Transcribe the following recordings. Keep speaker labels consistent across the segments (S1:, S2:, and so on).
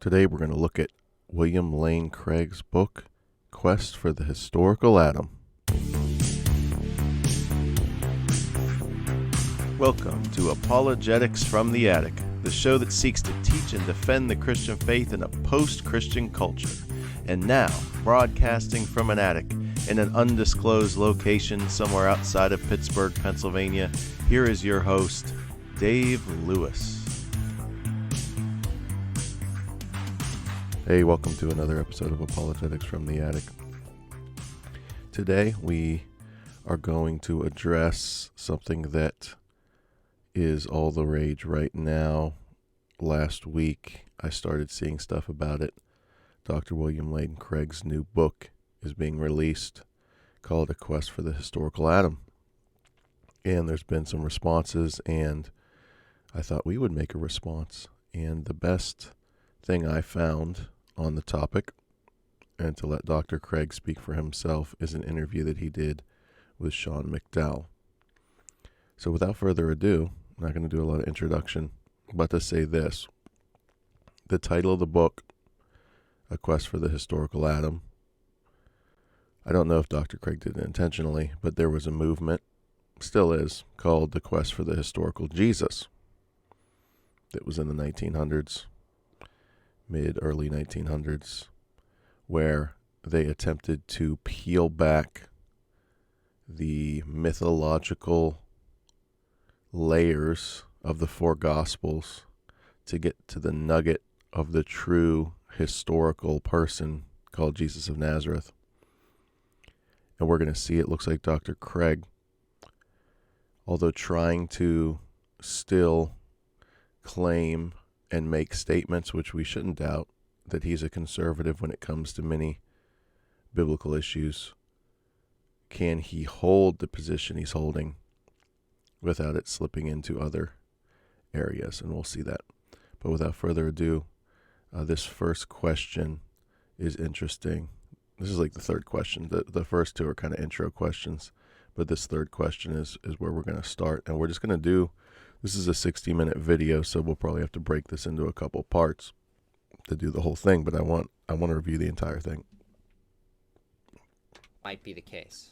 S1: Today we're going to look at William Lane Craig's book, Quest for the Historical Atom. Welcome to Apologetics from the Attic, the show that seeks to teach and defend the Christian faith in a post-Christian culture. And now, broadcasting from an attic in an undisclosed location somewhere outside of Pittsburgh, Pennsylvania, here is your host, Dave Lewis. Hey, welcome to another episode of Apologetics from the Attic. Today we are going to address something that is all the rage right now. Last week I started seeing stuff about it. Dr. William Lane Craig's new book is being released called A Quest for the Historical Atom. And there's been some responses, and I thought we would make a response. And the best thing I found on the topic, and to let Dr. Craig speak for himself, is an interview that he did with Sean McDowell. So without further ado, I'm not going to do a lot of introduction, but to say this. The title of the book, A Quest for the Historical Atom, I don't know if Dr. Craig did it intentionally, but there was a movement, still is, called the Quest for the Historical Jesus. That was in the 1900s. Early 1900s, where they attempted to peel back the mythological layers of the four Gospels to get to the nugget of the true historical person called Jesus of Nazareth. And we're going to see, it looks like Dr. Craig, although trying to still claim and make statements which we shouldn't doubt, that he's a conservative when it comes to many biblical issues. Can he hold the position he's holding without it slipping into other areas? And we'll see that. But without further ado, this first question is interesting. This is like the third question. The first two are kind of intro questions, but this third question is where we're going to start. And we're just going to do, this is a 60-minute video, so we'll probably have to break this into a couple parts to do the whole thing, but I want to review the entire thing.
S2: Might be the case.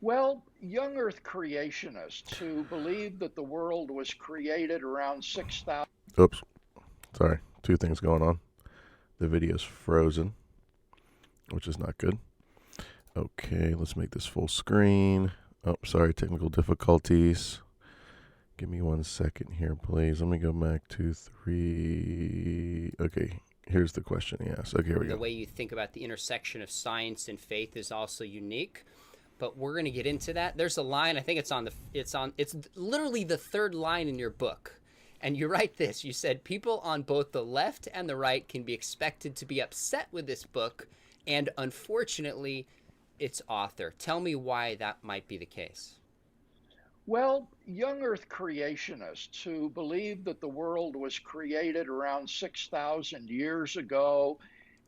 S3: Well, young earth creationists who believe that the world was created around 6,000...
S1: Oops. Sorry. Two things going on. The video's frozen, which is not good. Okay, let's make this full screen. Oh, sorry, technical difficulties. Give me 1 second here, please. Let me go back to 3. Okay, here's the question he asked. Okay, here we go.
S2: The way you think about the intersection of science and faith is also unique, but we're going to get into that. There's a line, I think it's literally the third line in your book. And you write this, you said, people on both the left and the right can be expected to be upset with this book and, unfortunately, its author. Tell me why that might be the case.
S3: Well, young earth creationists who believe that the world was created around 6,000 years ago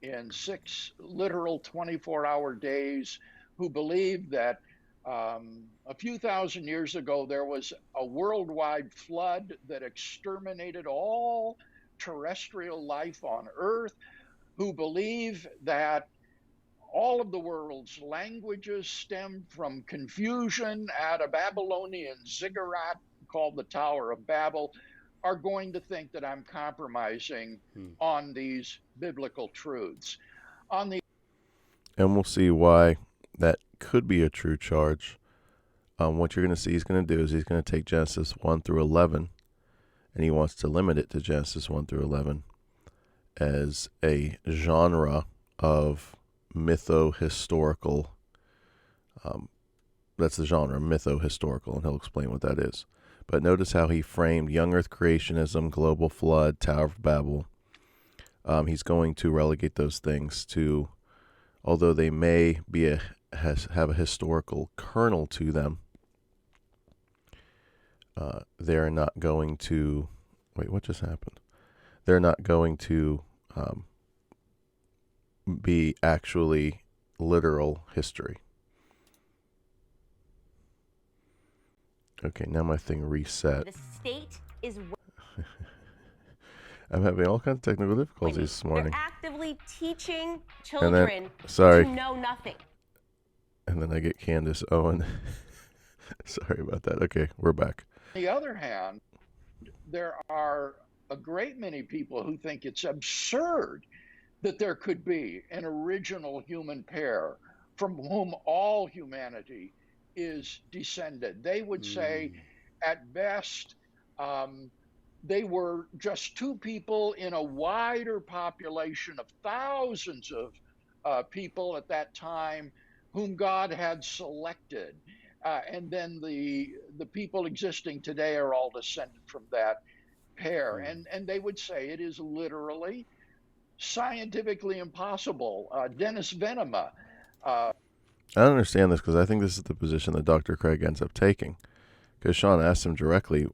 S3: in 6 literal 24-hour days, who believe that a few thousand years ago there was a worldwide flood that exterminated all terrestrial life on Earth, who believe that all of the world's languages stemmed from confusion at a Babylonian ziggurat called the Tower of Babel, are going to think that I'm compromising on these biblical truths. And
S1: we'll see why that could be a true charge. What you're going to see he's going to do is he's going to take Genesis 1 through 11, and he wants to limit it to Genesis 1 through 11 as a genre of mytho-historical. That's the genre, mytho-historical, and he'll explain what that is. But notice how he framed young earth creationism, global flood, Tower of Babel. He's going to relegate those things to, although they may be have a historical kernel to them, they're not going to, wait, what just happened? They're not going to be actually literal history. Okay, now my thing reset.
S4: The state is...
S1: I'm having all kinds of technical difficulties this morning.
S4: They're actively teaching
S1: And
S4: children
S1: then,
S4: to know nothing.
S1: And then I get Candace Owen. Sorry about that. Okay, we're back.
S3: On the other hand, there are a great many people who think it's absurd that there could be an original human pair from whom all humanity is descended. They would say, at best, they were just two people in a wider population of thousands of people at that time whom God had selected. And then the people existing today are all descended from that pair. And they would say it is literally scientifically impossible. Dennis Venema.
S1: I don't understand this because I think this is the position that Dr. Craig ends up taking. Because Sean asked him directly,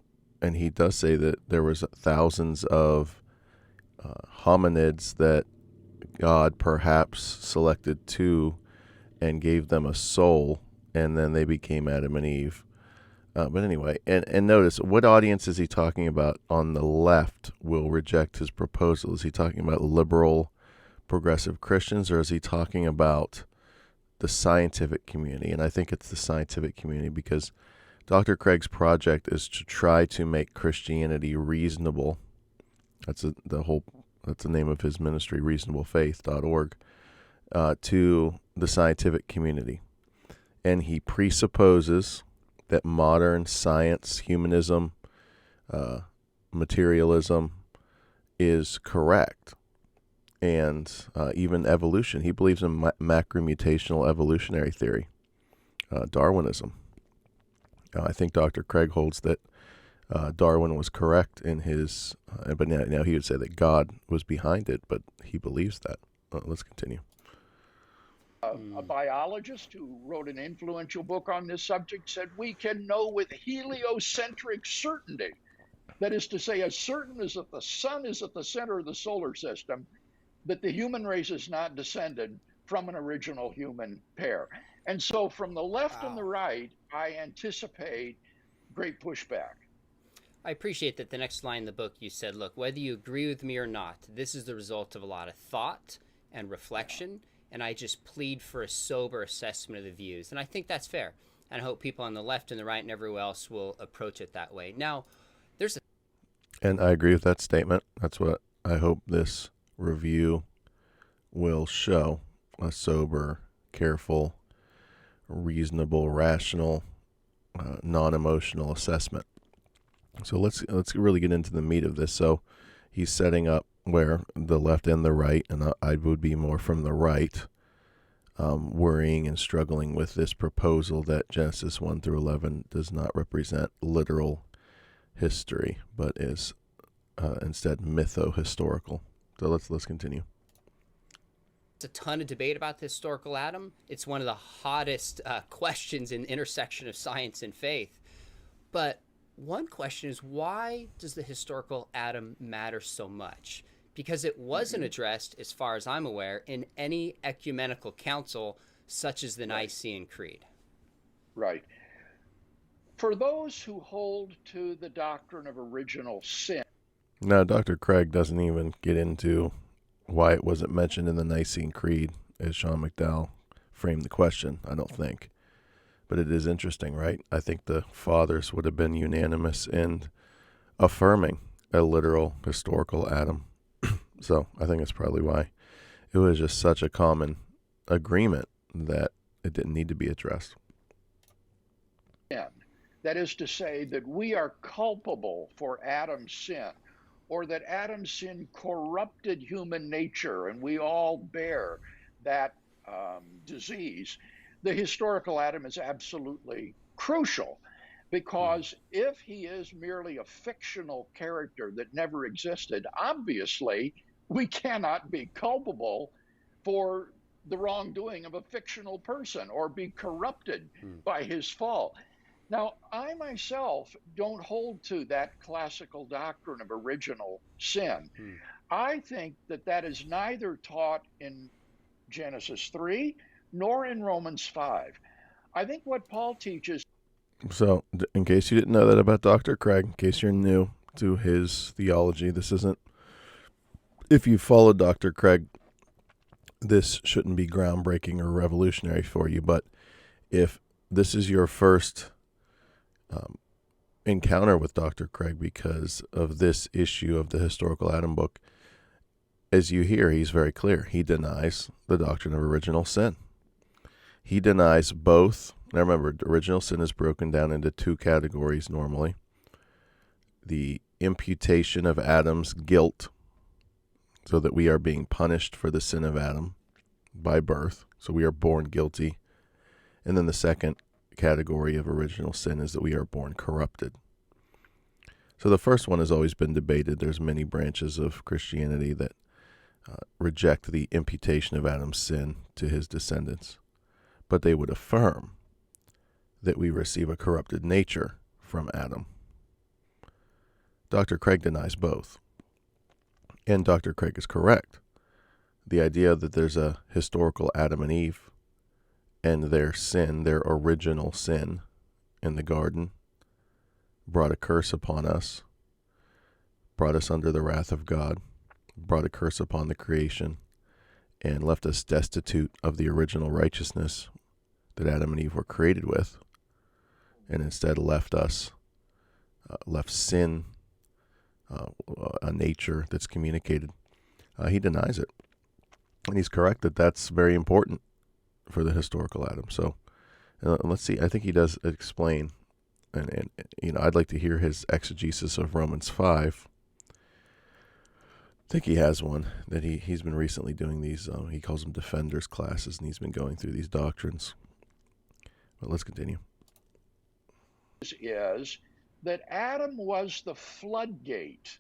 S1: and he does say that there was thousands of hominids that God perhaps selected two and gave them a soul, and then they became Adam and Eve. But anyway, and notice, what audience is he talking about on the left will reject his proposal? Is he talking about liberal, progressive Christians, or is he talking about the scientific community? And I think it's the scientific community, because Dr. Craig's project is to try to make Christianity reasonable. That's the name of his ministry, reasonablefaith.org, to the scientific community. And he presupposes that modern science, humanism, materialism is correct. And even evolution. He believes in macromutational evolutionary theory, Darwinism. I think Dr. Craig holds that Darwin was correct in his, but now he would say that God was behind it, but he believes that. Let's continue.
S3: A biologist who wrote an influential book on this subject said, we can know with heliocentric certainty, that is to say, as certain as that the sun is at the center of the solar system, that the human race is not descended from an original human pair. And so from the left and the right, I anticipate great pushback.
S2: I appreciate that the next line in the book you said, look, whether you agree with me or not, this is the result of a lot of thought and reflection, and I just plead for a sober assessment of the views. And I think that's fair. And I hope people on the left and the right and everywhere else will approach it that way. Now, there's a...
S1: And I agree with that statement. That's what I hope this review will show: a sober, careful, reasonable, rational, non-emotional assessment. So let's really get into the meat of this. So he's setting up where the left and the right, and I would be more from the right, worrying and struggling with this proposal that Genesis 1 through 11 does not represent literal history, but is instead mytho-historical. So let's continue.
S2: There's a ton of debate about the historical Adam. It's one of the hottest questions in the intersection of science and faith. But one question is, why does the historical Adam matter so much? Because it wasn't addressed, as far as I'm aware, in any ecumenical council such as the Nicene Creed.
S3: Right. For those who hold to the doctrine of original sin.
S1: Now, Dr. Craig doesn't even get into why it wasn't mentioned in the Nicene Creed, as Sean McDowell framed the question, I don't think. But it is interesting, right? I think the fathers would have been unanimous in affirming a literal historical Adam. So I think that's probably why it was just such a common agreement that it didn't need to be addressed.
S3: That is to say that we are culpable for Adam's sin, or that Adam's sin corrupted human nature and we all bear that disease. The historical Adam is absolutely crucial, because if he is merely a fictional character that never existed, obviously we cannot be culpable for the wrongdoing of a fictional person or be corrupted by his fall. Now, I myself don't hold to that classical doctrine of original sin. I think that that is neither taught in Genesis 3 nor in Romans 5. I think what Paul teaches...
S1: So, in case you didn't know that about Dr. Craig, in case you're new to his theology, this isn't if you follow Dr. Craig, this shouldn't be groundbreaking or revolutionary for you, but if this is your first encounter with Dr. Craig because of this issue of the Historical Adam book, as you hear, he's very clear. He denies the doctrine of original sin. He denies both. Now remember, original sin is broken down into two categories normally. The imputation of Adam's guilt, so that we are being punished for the sin of Adam by birth, so we are born guilty. And then the second category of original sin is that we are born corrupted. So the first one has always been debated. There's many branches of Christianity that reject the imputation of Adam's sin to his descendants, but they would affirm that we receive a corrupted nature from Adam. Dr. Craig denies both, and Dr. Craig is correct. The idea that there's a historical Adam and Eve and their sin, their original sin in the garden, brought a curse upon us, brought us under the wrath of God, brought a curse upon the creation, and left us destitute of the original righteousness that Adam and Eve were created with, and instead left sin, a nature that's communicated. He denies it, and he's correct that that's very important for the historical Adam. So let's see. I think he does explain, and I'd like to hear his exegesis of Romans 5. I think he has one that he's been recently doing these, he calls them defenders classes, and he's been going through these doctrines. But let's continue.
S3: Is that Adam was the floodgate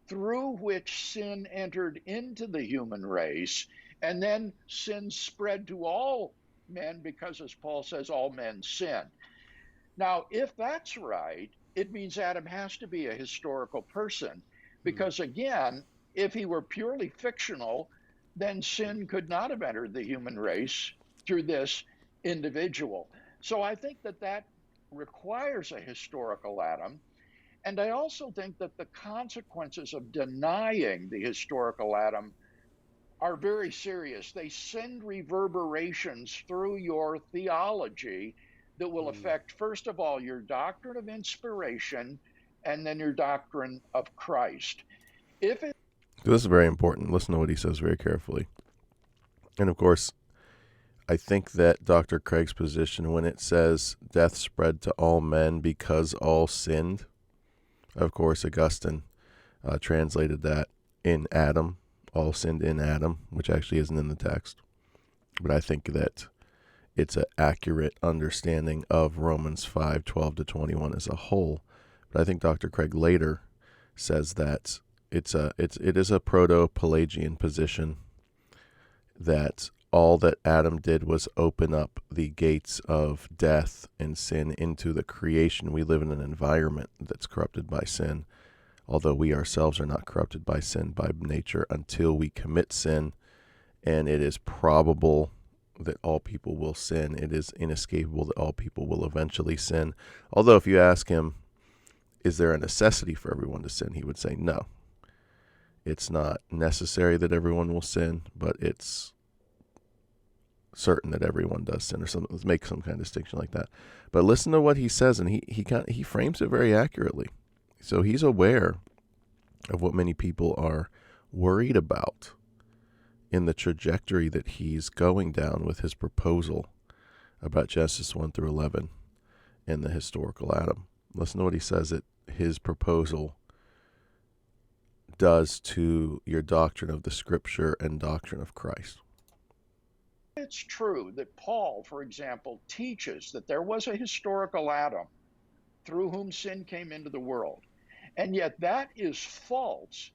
S3: through which sin entered into the human race, and then sin spread to all men because, as Paul says, all men sin. Now, if that's right, it means Adam has to be a historical person, because again, if he were purely fictional, then sin could not have entered the human race through this individual. So I think that requires a historical Adam. And I also think that the consequences of denying the historical Adam are very serious. They send reverberations through your theology that will affect, first of all, your doctrine of inspiration and then your doctrine of Christ. This
S1: is very important. Listen to what he says very carefully. And of course, I think that Dr. Craig's position when it says death spread to all men because all sinned, of course, Augustine translated that in Adam, all sinned in Adam, which actually isn't in the text. But I think that it's an accurate understanding of Romans 5:12-21 as a whole. But I think Dr. Craig later says that it is a proto-Pelagian position that all that Adam did was open up the gates of death and sin into the creation. We live in an environment that's corrupted by sin, although we ourselves are not corrupted by sin by nature until we commit sin, and it is probable that all people will sin. It is inescapable that all people will eventually sin. Although if you ask him, is there a necessity for everyone to sin, he would say no. It's not necessary that everyone will sin, but it's certain that everyone does sin, or something. Let's make some kind of distinction like that. But listen to what he says, and he frames it very accurately. So he's aware of what many people are worried about in the trajectory that he's going down with his proposal about Genesis 1-11 and the historical Adam. Listen to what he says that his proposal does to your doctrine of the Scripture and doctrine of Christ.
S3: It's true that Paul, for example, teaches that there was a historical Adam through whom sin came into the world, and yet that is false,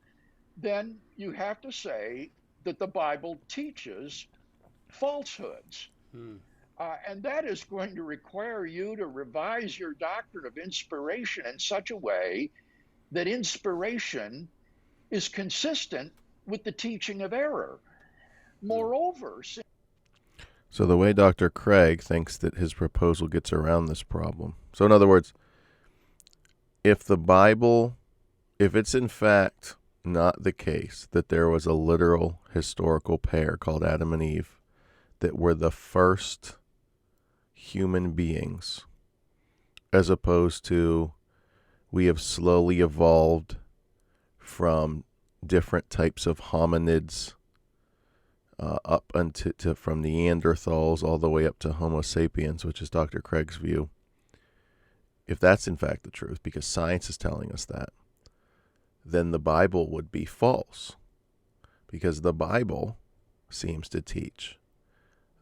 S3: then you have to say that the Bible teaches falsehoods. And that is going to require you to revise your doctrine of inspiration in such a way that inspiration is consistent with the teaching of error. Moreover,
S1: so the way Dr. Craig thinks that his proposal gets around this problem. So in other words, if the Bible, if it's in fact not the case that there was a literal historical pair called Adam and Eve that were the first human beings, as opposed to we have slowly evolved from different types of hominids up until from Neanderthals all the way up to Homo sapiens, which is Dr. Craig's view. If that's in fact the truth, because science is telling us that, then the Bible would be false, because the Bible seems to teach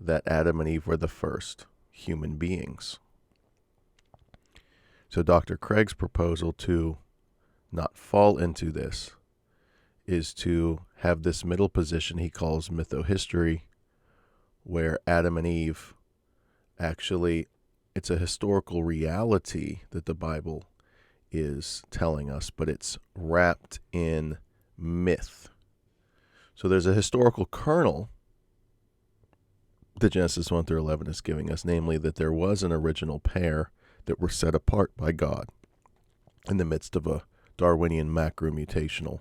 S1: that Adam and Eve were the first human beings. So Dr. Craig's proposal to not fall into this is to have this middle position he calls mytho-history, where Adam and Eve actually, it's a historical reality that the Bible is telling us, but it's wrapped in myth. So there's a historical kernel that Genesis 1 through 11 is giving us, namely that there was an original pair that were set apart by God in the midst of a Darwinian macromutational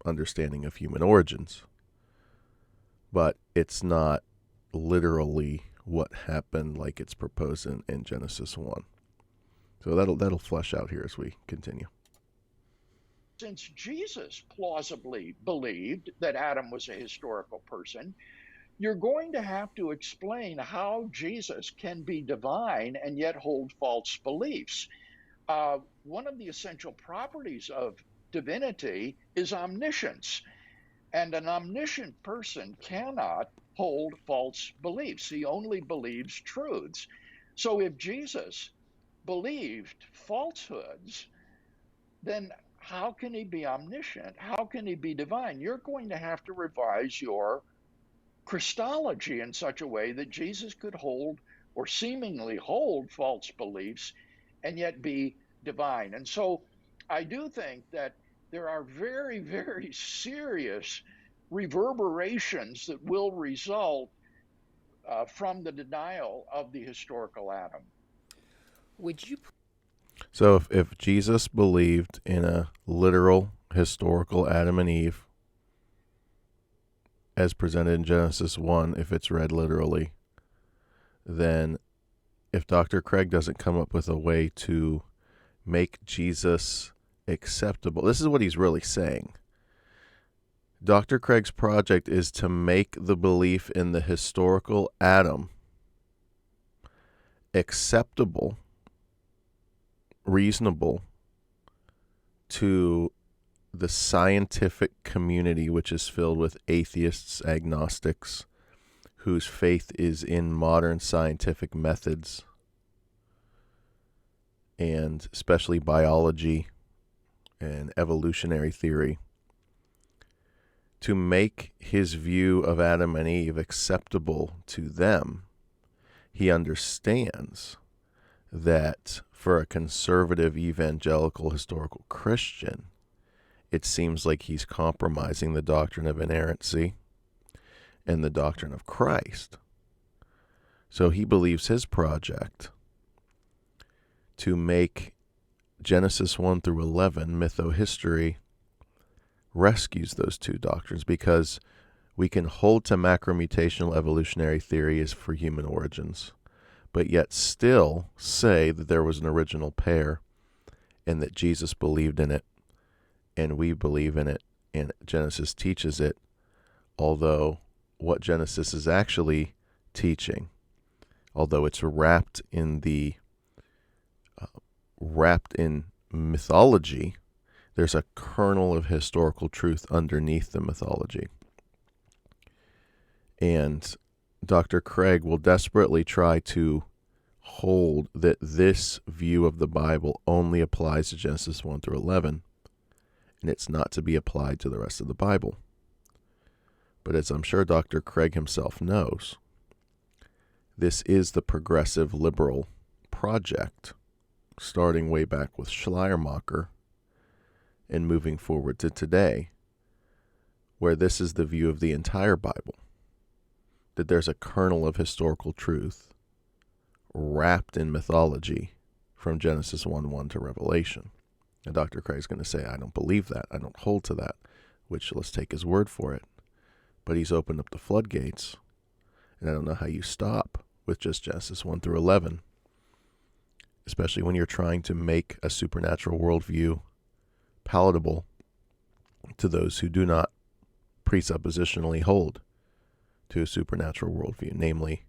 S1: understanding of human origins. But it's not literally what happened like it's proposed in Genesis 1. So that'll flesh out here as we continue.
S3: Since Jesus plausibly believed that Adam was a historical person, you're going to have to explain how Jesus can be divine and yet hold false beliefs. One of the essential properties of divinity is omniscience, and an omniscient person cannot hold false beliefs. He only believes truths. So if Jesus believed falsehoods, then how can he be omniscient? How can he be divine? You're going to have to revise your Christology in such a way that Jesus could hold or seemingly hold false beliefs and yet be divine. And so I do think that there are very, very serious reverberations that will result from the denial of the historical Adam.
S2: Would you?
S1: So if Jesus believed in a literal historical Adam and Eve, as presented in Genesis 1, if it's read literally, then if Dr. Craig doesn't come up with a way to make Jesus acceptable, this is what he's really saying. Dr. Craig's project is to make the belief in the historical Adam acceptable, reasonable to the scientific community, which is filled with atheists, agnostics, whose faith is in modern scientific methods, and especially biology and evolutionary theory, to make his view of Adam and Eve acceptable to them. He understands that for a conservative evangelical historical Christian, it seems like he's compromising the doctrine of inerrancy and the doctrine of Christ. So he believes his project to make Genesis 1 through 11 mytho-history rescues those two doctrines, because we can hold to macromutational evolutionary theory as for human origins, but yet still say that there was an original pair and that Jesus believed in it and we believe in it and Genesis teaches it, although what Genesis is actually teaching, although it's wrapped in mythology, there's a kernel of historical truth underneath the mythology. And Dr. Craig will desperately try to hold that this view of the Bible only applies to Genesis 1 through 11, and it's not to be applied to the rest of the Bible. But as I'm sure Dr. Craig himself knows, this is the progressive liberal project, starting way back with Schleiermacher and moving forward to today, where this is the view of the entire Bible, that there's a kernel of historical truth wrapped in mythology from Genesis 1:1 to Revelation. And Dr. Craig's going to say, I don't believe that. I don't hold to that, which let's take his word for it. But he's opened up the floodgates, and I don't know how you stop with just Genesis 1 through 11, especially when you're trying to make a supernatural worldview palatable to those who do not presuppositionally hold to a supernatural worldview, namely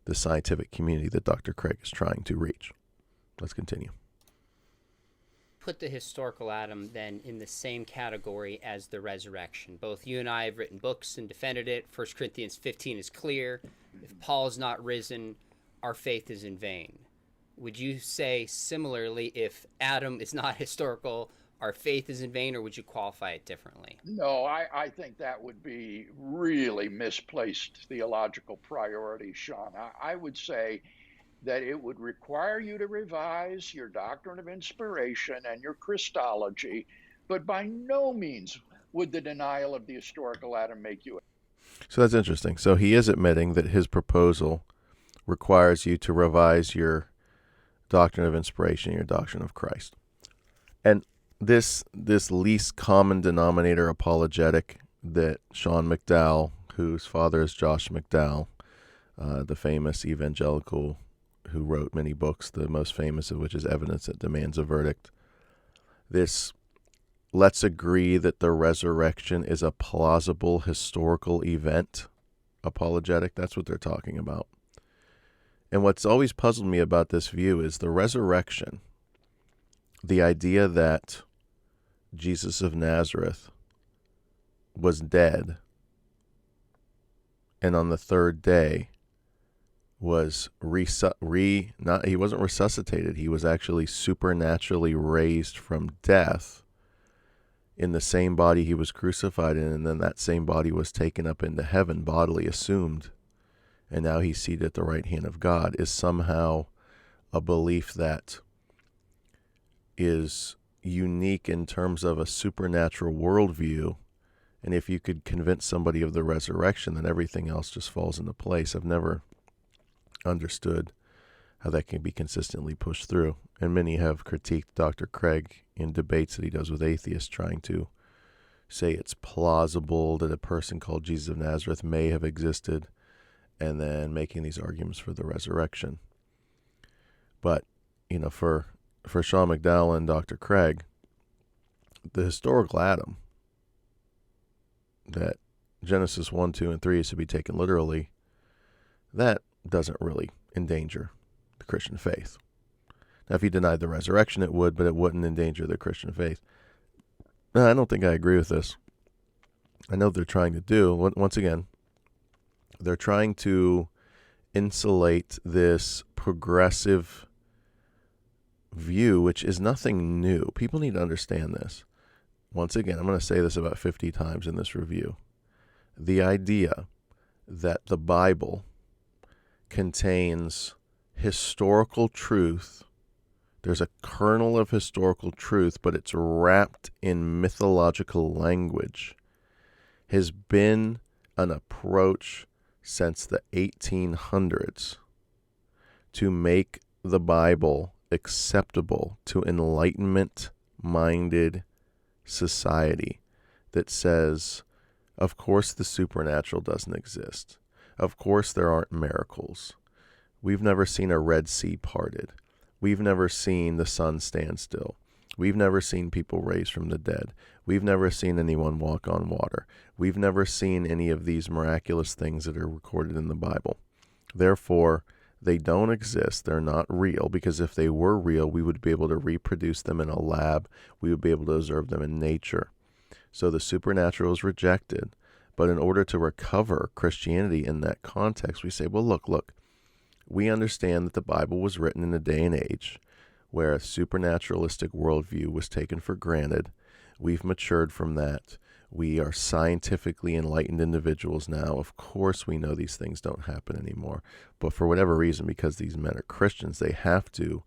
S1: the scientific community that Dr. Craig is trying to reach. Let's continue.
S2: Put the historical Adam then in the same category as the resurrection. Both you and I have written books and defended it. 1 Corinthians 15 is clear. If Paul is not risen, our faith is in vain. Would you say similarly, if Adam is not historical, our faith is in vain, or would you qualify it differently?
S3: No, I think that would be really misplaced theological priority, Sean. I would say that it would require you to revise your doctrine of inspiration and your Christology, but by no means would the denial of the historical Adam make you.
S1: So that's interesting. So he is admitting that his proposal requires you to revise your doctrine of inspiration, your doctrine of Christ. And this least common denominator apologetic that Sean McDowell, whose father is Josh McDowell, the famous evangelical who wrote many books, the most famous of which is Evidence That Demands a Verdict. This let's agree that the resurrection is a plausible historical event apologetic. That's what they're talking about. And what's always puzzled me about this view is the resurrection, the idea that Jesus of Nazareth was dead and on the third day was he wasn't resuscitated. He was actually supernaturally raised from death in the same body he was crucified in, and then that same body was taken up into heaven, bodily assumed, and now he's seated at the right hand of God, is somehow a belief that is unique in terms of a supernatural worldview. And if you could convince somebody of the resurrection, then everything else just falls into place. I've never understood how that can be consistently pushed through. And many have critiqued Dr. Craig in debates that he does with atheists, trying to say it's plausible that a person called Jesus of Nazareth may have existed, and then making these arguments for the resurrection. But, for Sean McDowell and Dr. Craig, the historical Adam, that Genesis 1, 2, and 3 is to be taken literally, that doesn't really endanger the Christian faith. Now, if he denied the resurrection, it would, but it wouldn't endanger the Christian faith. No, I don't think I agree with this. I know what they're trying to do. Once again, they're trying to insulate this progressive view, which is nothing new. People need to understand this. Once again, I'm going to say this about 50 times in this review. The idea that the Bible contains historical truth, there's a kernel of historical truth, but it's wrapped in mythological language, has been an approach since the 1800s to make the Bible acceptable to Enlightenment-minded society that says, of course the supernatural doesn't exist. Of course there aren't miracles. We've never seen a Red Sea parted. We've never seen the sun stand still. We've never seen people raised from the dead. We've never seen anyone walk on water. We've never seen any of these miraculous things that are recorded in the Bible. Therefore, they don't exist. They're not real, because if they were real, we would be able to reproduce them in a lab. We would be able to observe them in nature. So the supernatural is rejected. But in order to recover Christianity in that context, we say, well, look, we understand that the Bible was written in a day and age where a supernaturalistic worldview was taken for granted. We've matured from that. We are scientifically enlightened individuals now. Of course, we know these things don't happen anymore. But for whatever reason, because these men are Christians, they have to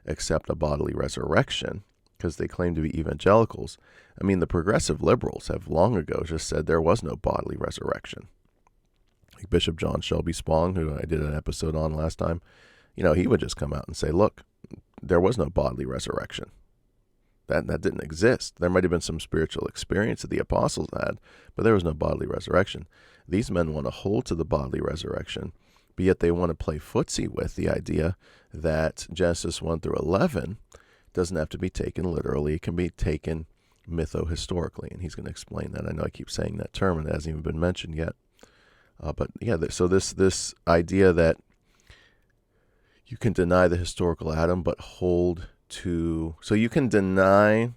S1: accept a bodily resurrection because they claim to be evangelicals. I mean, the progressive liberals have long ago just said there was no bodily resurrection. Like Bishop John Shelby Spong, who I did an episode on last time, he would just come out and say, look, there was no bodily resurrection. That didn't exist. There might have been some spiritual experience that the apostles had, but there was no bodily resurrection. These men want to hold to the bodily resurrection, but yet they want to play footsie with the idea that Genesis 1 through 11 doesn't have to be taken literally. It can be taken mytho-historically, and he's going to explain that. I know I keep saying that term, and it hasn't even been mentioned yet. But yeah, so this idea that you can deny the historical Adam, but hold to... So you can deny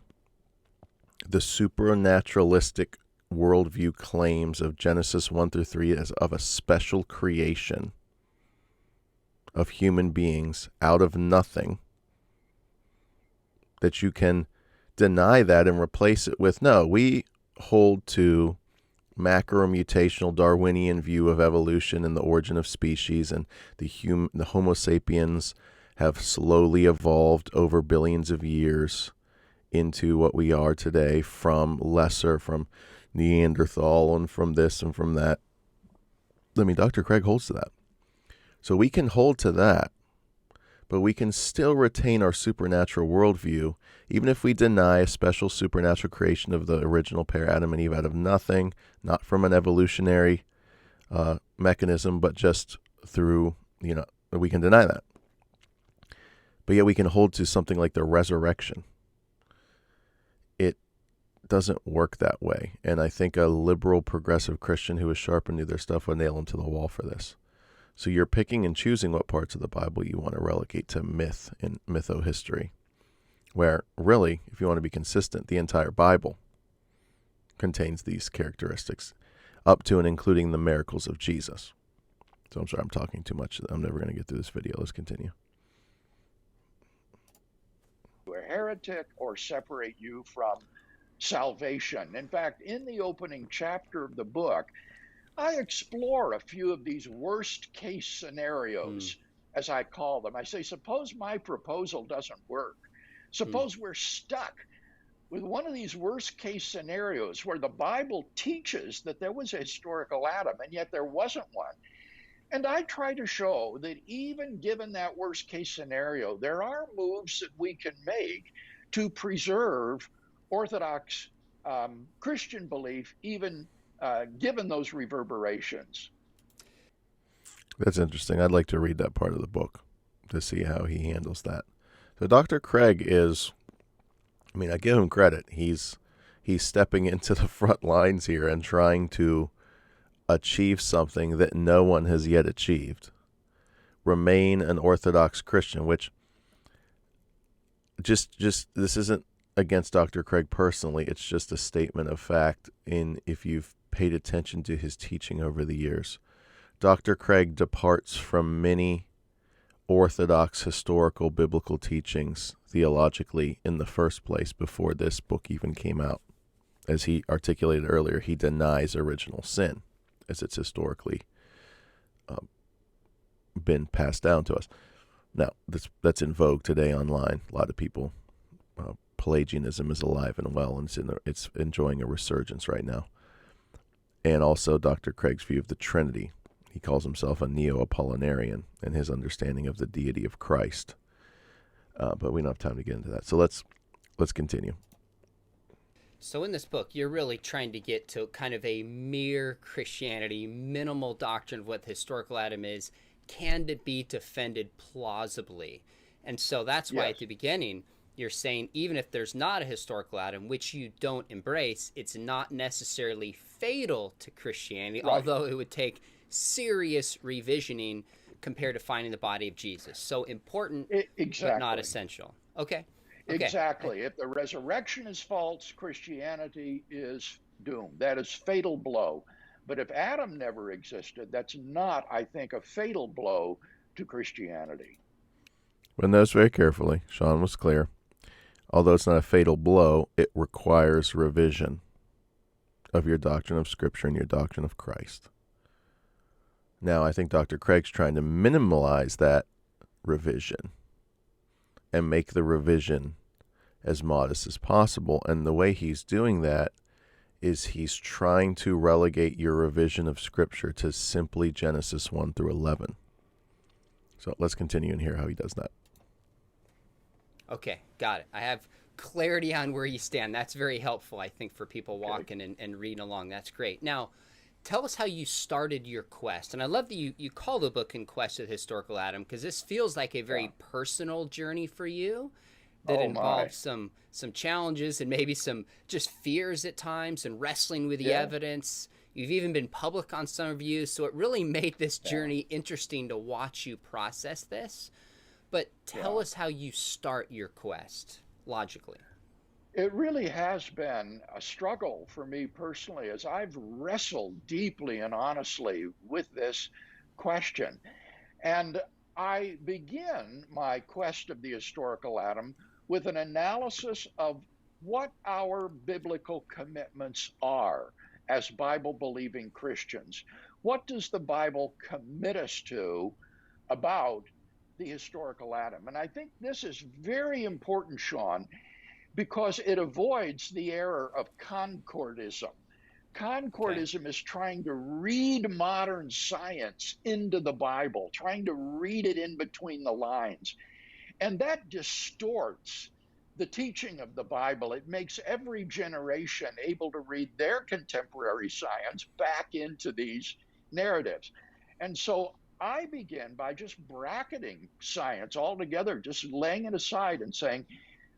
S1: the supernaturalistic worldview claims of Genesis 1 through 3 as of a special creation of human beings out of nothing, that you can deny that and replace it with, no, we hold to macromutational Darwinian view of evolution and the origin of species, and the Homo sapiens have slowly evolved over billions of years into what we are today from Neanderthal and from this and from that. I mean, Dr. Craig holds to that. So we can hold to that, but we can still retain our supernatural worldview, even if we deny a special supernatural creation of the original pair, Adam and Eve, out of nothing, not from an evolutionary mechanism, but just through, we can deny that. But yet we can hold to something like the resurrection. It doesn't work that way. And I think a liberal, progressive Christian who is sharp and knew their stuff would nail him to the wall for this. So you're picking and choosing what parts of the Bible you want to relegate to myth and mytho-history, where really, if you want to be consistent, the entire Bible contains these characteristics, up to and including the miracles of Jesus. So I'm sorry, I'm talking too much. I'm never going to get through this video. Let's continue.
S3: A heretic or separate you from salvation. In fact, in the opening chapter of the book, I explore a few of these worst case scenarios, as I call them. I say, suppose my proposal doesn't work. Suppose we're stuck with one of these worst case scenarios where the Bible teaches that there was a historical Adam, and yet there wasn't one. And I try to show that even given that worst case scenario, there are moves that we can make to preserve Orthodox Christian belief, even given those reverberations.
S1: That's interesting. I'd like to read that part of the book to see how he handles that. So Dr. Craig is, I give him credit. He's stepping into the front lines here and trying to achieve something that no one has yet achieved. Remain an Orthodox Christian, which just this isn't against Dr. Craig personally. It's just a statement of fact if you've paid attention to his teaching over the years. Dr. Craig departs from many Orthodox historical biblical teachings theologically in the first place before this book even came out. As he articulated earlier, he denies original sin as it's historically been passed down to us. Now, that's in vogue today online. A lot of people, Pelagianism is alive and well, and it's enjoying a resurgence right now. And also Dr. Craig's view of the Trinity. He calls himself a neo-Apollinarian in his understanding of the deity of Christ. But we don't have time to get into that. So let's continue.
S2: So in this book, you're really trying to get to kind of a mere Christianity, minimal doctrine of what the historical Adam is. Can it be defended plausibly? And so that's why at the beginning, you're saying even if there's not a historical Adam, which you don't embrace, it's not necessarily fatal to Christianity, although it would take serious revisioning compared to finding the body of Jesus. So important, but not essential. Okay.
S3: Exactly. If the resurrection is false, Christianity is doomed. That is fatal blow. But if Adam never existed, that's not, I think, a fatal blow to Christianity.
S1: But notice very carefully, Sean was clear. Although it's not a fatal blow, it requires revision of your doctrine of Scripture and your doctrine of Christ. Now, I think Dr. Craig's trying to minimize that revision and make the revision as modest as possible. And the way he's doing that is he's trying to relegate your revision of Scripture to simply Genesis 1 through 11. So let's continue and hear how he does that.
S2: Okay, got it. I have clarity on where you stand. That's very helpful, I think, for people walking and reading along. That's great. Now, tell us how you started your quest. And I love that you call the book In Quest of the Historical Adam, because this feels like a very personal journey for you that involves some challenges and maybe some just fears at times and wrestling with the evidence. You've even been public on some reviews, so it really made this journey interesting to watch you process this. But tell us how you start your quest logically.
S3: It really has been a struggle for me personally as I've wrestled deeply and honestly with this question. And I begin my quest of the historical Adam with an analysis of what our biblical commitments are as Bible-believing Christians. What does the Bible commit us to about the historical Adam? And I think this is very important, Sean, because it avoids the error of concordism. Concordism is trying to read modern science into the Bible, trying to read it in between the lines. And that distorts the teaching of the Bible. It makes every generation able to read their contemporary science back into these narratives. And so I begin by just bracketing science altogether, just laying it aside and saying,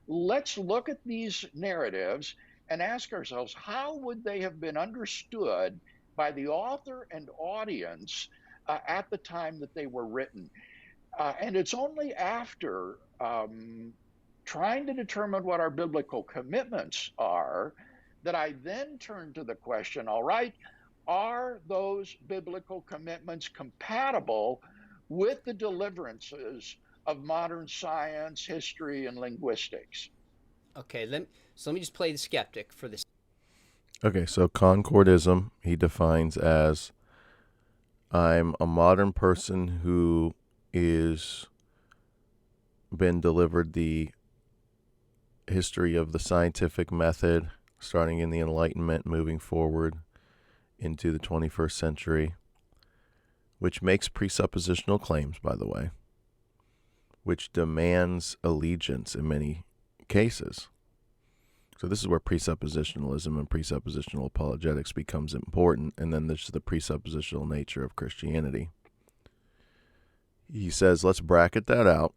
S3: let's look at these narratives and ask ourselves, how would they have been understood by the author and audience at the time that they were written? And it's only after trying to determine what our biblical commitments are that I then turn to the question, all right, are those biblical commitments compatible with the deliverances of modern science, history, and linguistics?
S2: Okay, let me just play the skeptic for this.
S1: Okay, so concordism he defines as I'm a modern person who is been delivered the history of the scientific method, starting in the Enlightenment, moving forward into the 21st century, which makes presuppositional claims, by the way, which demands allegiance in many cases. So this is where presuppositionalism and presuppositional apologetics becomes important, and then there's the presuppositional nature of Christianity. He says, let's bracket that out,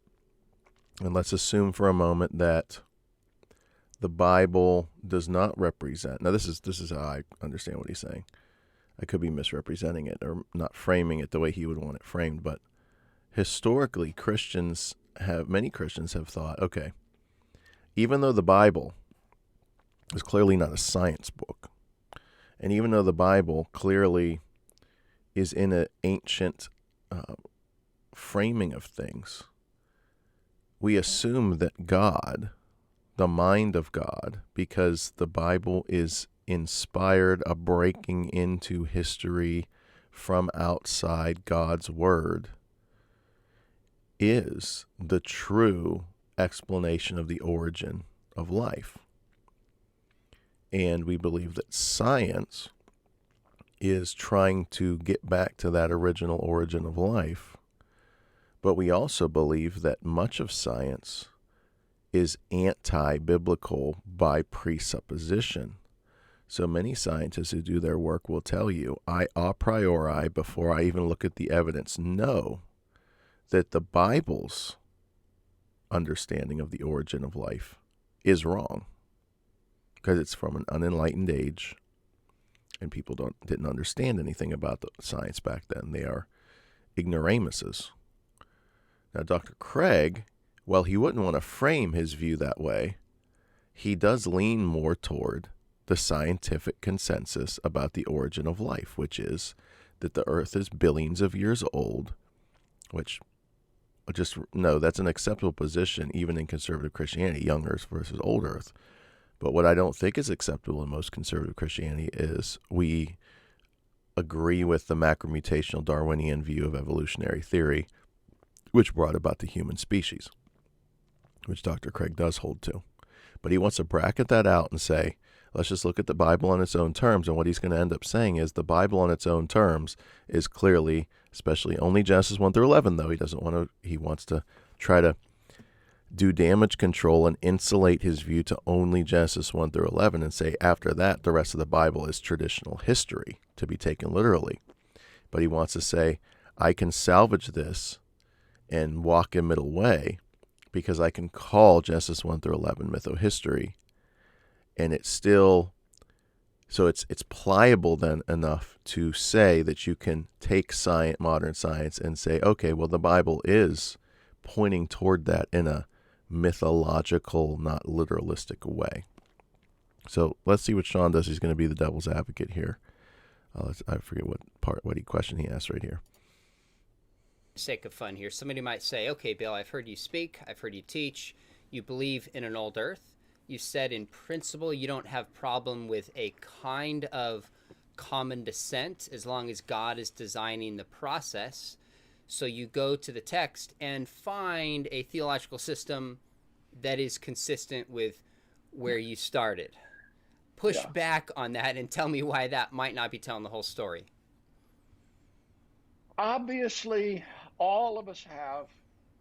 S1: and let's assume for a moment that the Bible does not represent. Now, this is how I understand what he's saying. I could be misrepresenting it or not framing it the way he would want it framed, but historically, many Christians have thought, okay, even though the Bible is clearly not a science book, and even though the Bible clearly is in an ancient framing of things, we assume that God, the mind of God, because the Bible is inspired, a breaking into history from outside God's word, is the true explanation of the origin of life. And we believe that science is trying to get back to that original origin of life. But we also believe that much of science is anti-biblical by presupposition. So many scientists who do their work will tell you, I a priori, before I even look at the evidence, know that the Bible's understanding of the origin of life is wrong, because it's from an unenlightened age, and people didn't understand anything about the science back then. They are ignoramuses. Now, Dr. Craig, while he wouldn't want to frame his view that way, he does lean more toward the scientific consensus about the origin of life, which is that the earth is billions of years old, which, just no, that's an acceptable position even in conservative Christianity, young earth versus old earth. But what I don't think is acceptable in most conservative Christianity is we agree with the macromutational Darwinian view of evolutionary theory, which brought about the human species, which Dr. Craig does hold to. But he wants to bracket that out and say, let's just look at the Bible on its own terms. And what he's going to end up saying is the Bible on its own terms is clearly, especially only Genesis 1 through 11, though he wants to try to do damage control and insulate his view to only Genesis 1 through 11 and say after that the rest of the Bible is traditional history to be taken literally. But he wants to say, I can salvage this and walk a middle way because I can call Genesis 1 through 11 mytho-history, and it's still, so it's pliable then enough to say that you can take science, modern science, and say, okay, well, the Bible is pointing toward that in a mythological, not literalistic way. So let's see what Sean does. He's going to be the devil's advocate here. I forget what question he asked right here.
S2: Sake of fun here, somebody might say, okay, Bill, I've heard you speak, I've heard you teach, you believe in an old earth. You said in principle you don't have problem with a kind of common descent as long as God is designing the process. So you go to the text and find a theological system that is consistent with where you started. Push back on that and tell me why that might not be telling the whole story.
S3: Obviously, all of us have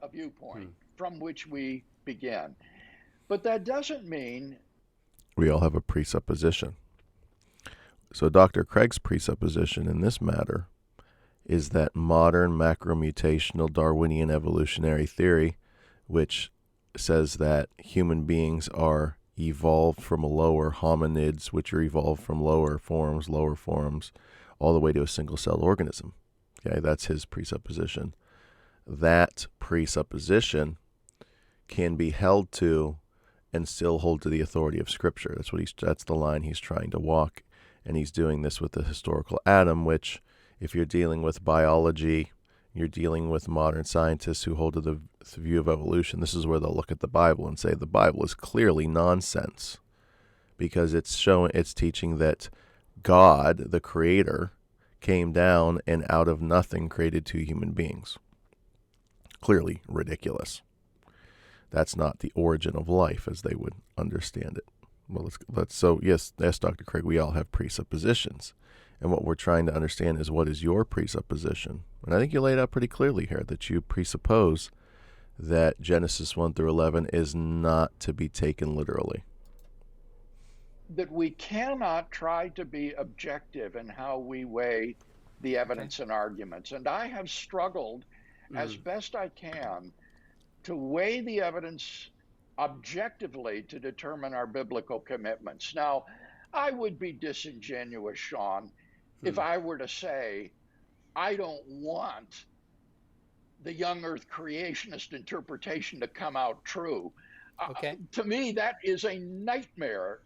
S3: a viewpoint from which we begin. But that doesn't mean
S1: we all have a presupposition. So Dr. Craig's presupposition in this matter is that modern macromutational Darwinian evolutionary theory, which says that human beings are evolved from lower hominids, which are evolved from lower forms, all the way to a single-celled organism. Okay, that's his presupposition. That presupposition can be held to and still hold to the authority of Scripture. That's the line he's trying to walk, and he's doing this with the historical Adam, which, if you're dealing with biology, you're dealing with modern scientists who hold to the view of evolution, this is where they'll look at the Bible and say the Bible is clearly nonsense because it's teaching that God, the Creator, came down and out of nothing created two human beings. Clearly ridiculous. That's not the origin of life as they would understand it. Well, yes, Dr. Craig, we all have presuppositions. And what we're trying to understand is, what is your presupposition? And I think you laid out pretty clearly here that you presuppose that Genesis 1 through 11 is not to be taken literally.
S3: That we cannot try to be objective in how we weigh the evidence and arguments. And I have struggled as best I can to weigh the evidence objectively to determine our biblical commitments. Now, I would be disingenuous, Sean, if I were to say, I don't want the young earth creationist interpretation to come out true.
S2: Okay.
S3: To me, that is a nightmare.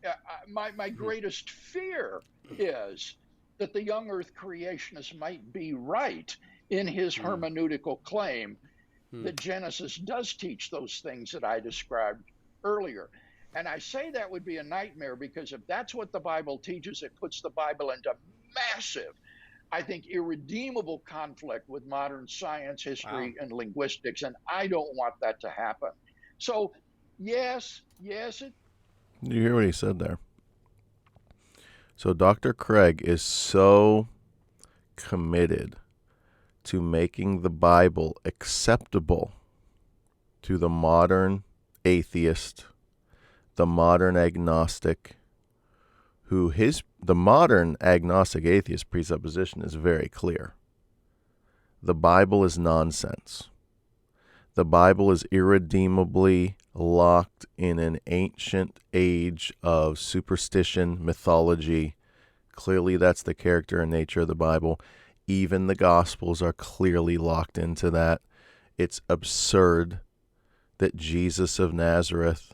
S3: My greatest fear is that the young earth creationist might be right in his hermeneutical claim that Genesis does teach those things that I described earlier. And I say that would be a nightmare because if that's what the Bible teaches, it puts the Bible into massive, I think, irredeemable conflict with modern science, history, and linguistics. And I don't want that to happen. So, yes. You
S1: hear what he said there? So Dr. Craig is so committed to making the Bible acceptable to the modern atheist, the modern agnostic, the modern agnostic atheist presupposition is very clear. The Bible is nonsense. The Bible is irredeemably locked in an ancient age of superstition, mythology. Clearly, that's the character and nature of the Bible. Even the Gospels are clearly locked into that. It's absurd that Jesus of Nazareth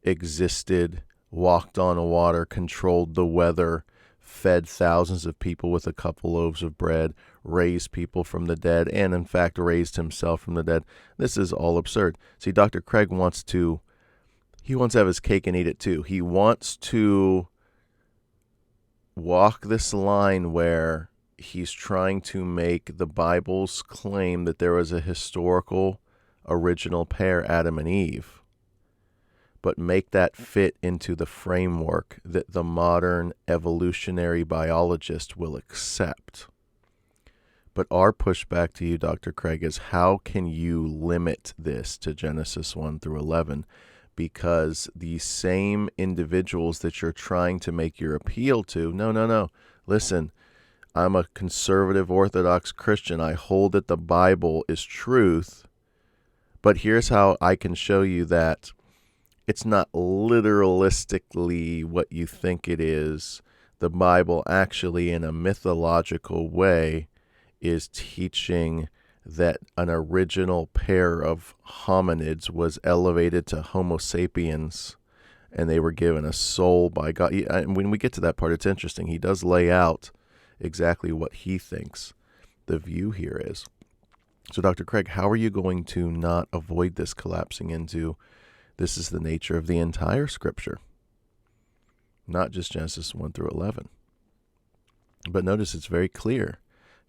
S1: existed, walked on water, controlled the weather, fed thousands of people with a couple loaves of bread, raised people from the dead, and in fact raised himself from the dead. This is all absurd. See, Dr. Craig wants to have his cake and eat it too. He wants to walk this line where he's trying to make the Bible's claim that there was a historical original pair, Adam and Eve, but make that fit into the framework that the modern evolutionary biologist will accept. But our pushback to you, Dr. Craig, is how can you limit this to Genesis 1 through 11? Because these same individuals that you're trying to make your appeal to, no. Listen, I'm a conservative Orthodox Christian. I hold that the Bible is truth. But here's how I can show you that it's not literalistically what you think it is. The Bible actually, in a mythological way, is teaching that an original pair of hominids was elevated to Homo sapiens, and they were given a soul by God. And when we get to that part, it's interesting. He does lay out exactly what he thinks the view here is. So, Dr. Craig, how are you going to not avoid this collapsing into this is the nature of the entire Scripture, not just Genesis 1 through 11? But notice it's very clear.